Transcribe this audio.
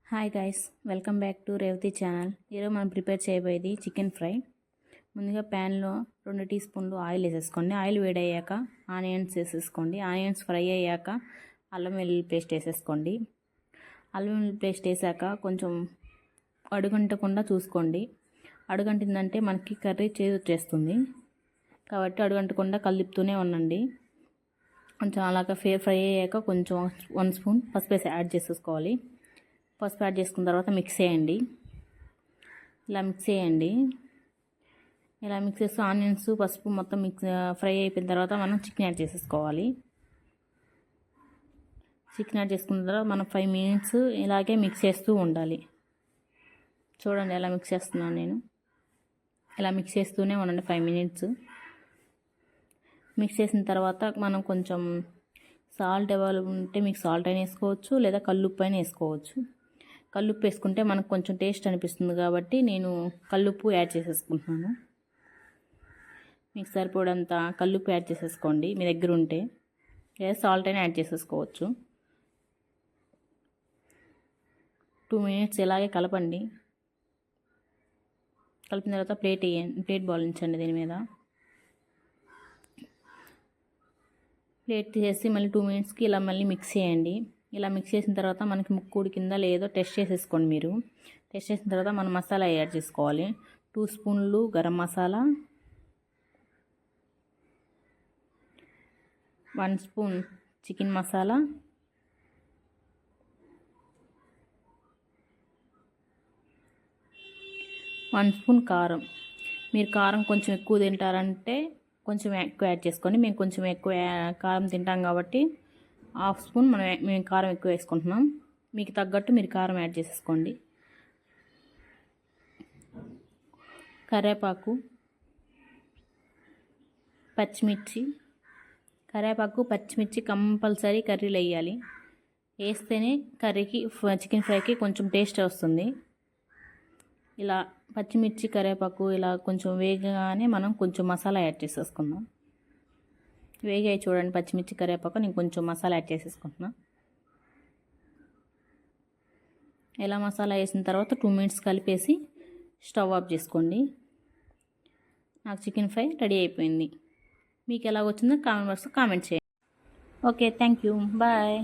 Hi guys, welcome back to Revathi channel. ఈరోజు మనం prepare చేయబోయేది చికెన్ ఫ్రై. ముందుగా ప్యాన్లో 2 టీ స్పూన్లు ఆయిల్ వేసేసుకోండి. ఆయిల్ వేడయ్యాక ఆనియన్స్ వేసేసుకోండి. ఆనియన్స్ ఫ్రై అయ్యాక అల్లం వెల్లుల్లి పేస్ట్ వేసేసుకోండి. అల్లం వెల్లుల్లి పేస్ట్ వేసాక కొంచెం అడుగంటకుండా చూసుకోండి. అడుగంటిందంటే మనకి కర్రీ చేదు వచ్చేస్తుంది. కాబట్టి అడుగంటకుండా కలుపుతూనే ఉండండి. కొంచెం అలాగా ఫ్రై అయ్యాక కొంచెం 1 స్పూన్ పసుపు వేసి యాడ్ చేసేసుకోవాలి. పసుపు యాడ్ చేసుకున్న తర్వాత మిక్స్ చేయండి. ఇలా మిక్స్ చేయండి. ఇలా మిక్స్ చేస్తూ ఆనియన్స్ పసుపు మొత్తం ఫ్రై అయిపోయిన తర్వాత మనం చికెన్ యాడ్ చేసేసుకోవాలి. చికెన్ యాడ్ చేసుకున్న తర్వాత మనం 5 మినిట్స్ ఇలాగే మిక్స్ చేస్తూ ఉండాలి. చూడండి ఎలా మిక్స్ చేస్తున్నాను నేను. ఇలా మిక్స్ చేస్తూనే ఉండండి 5 మినిట్స్. మిక్స్ చేసిన తర్వాత మనం కొంచెం సాల్ట్ అవైలబుల్ ఉంటే మీకు సాల్ట్ అయినా వేసుకోవచ్చు, లేదా కల్లుప్పు అయినా వేసుకోవచ్చు. కల్లుప్పు వేసుకుంటే మనకు కొంచెం టేస్ట్ అనిపిస్తుంది కాబట్టి నేను కల్లుప్పు యాడ్ చేసేసుకుంటున్నాను. మీకు సరిపడంత కల్లుప్పు యాడ్ చేసేసుకోండి మీ దగ్గర ఉంటే, లేదా సాల్ట్ అయినా యాడ్ చేసేసుకోవచ్చు. 2 మినిట్స్ ఇలాగే కలపండి. కలిపిన తర్వాత ప్లేట్ బాలించండి. దీని మీద ప్లేట్ తీసేసి మళ్ళీ 2 మినిట్స్కి ఇలా మళ్ళీ మిక్స్ చేయండి. ఇలా మిక్స్ చేసిన తర్వాత మనకి ముక్కు ఉడికిందా లేదో టెస్ట్ చేసేసుకోండి. మీరు టెస్ట్ చేసిన తర్వాత మనం మసాలా యాడ్ చేసుకోవాలి. 2 స్పూన్లు garam masala, 1 spoon chicken masala, 1 spoon కారం. మీరు కారం కొంచెం ఎక్కువ తింటారంటే కొంచెం ఎక్కువ యాడ్ చేసుకోండి. మేము కొంచెం ఎక్కువ కారం తింటాం కాబట్టి 1/2 స్పూన్ మేము కారం ఎక్కువ వేసుకుంటున్నాం. మీకు తగ్గట్టు మీరు కారం యాడ్ చేసేసుకోండి. కరివేపాకు, పచ్చిమిర్చి కంపల్సరీ కర్రీలో వేయాలి. వేస్తేనే కర్రీకి చికెన్ ఫ్రైకి కొంచెం టేస్ట్ వస్తుంది. ఇలా పచ్చిమిర్చి కరివేపాకు ఇలా కొంచెం వేగగానే మనం కొంచెం మసాలా యాడ్ చేసేసుకుందాం. వేగాయి చూడండి పచ్చిమిర్చి కరివేపాకు. నేను కొంచెం మసాలా యాడ్ చేసేసుకుంటున్నా. ఇలా మసాలా వేసిన తర్వాత 2 మినిట్స్ కలిపేసి స్టవ్ ఆఫ్ చేసుకోండి. నాకు చికెన్ ఫ్రై రెడీ అయిపోయింది. మీకు ఎలా వచ్చిందో కామెంట్ బాక్స్లో కామెంట్ చేయండి. Okay, thank you, bye.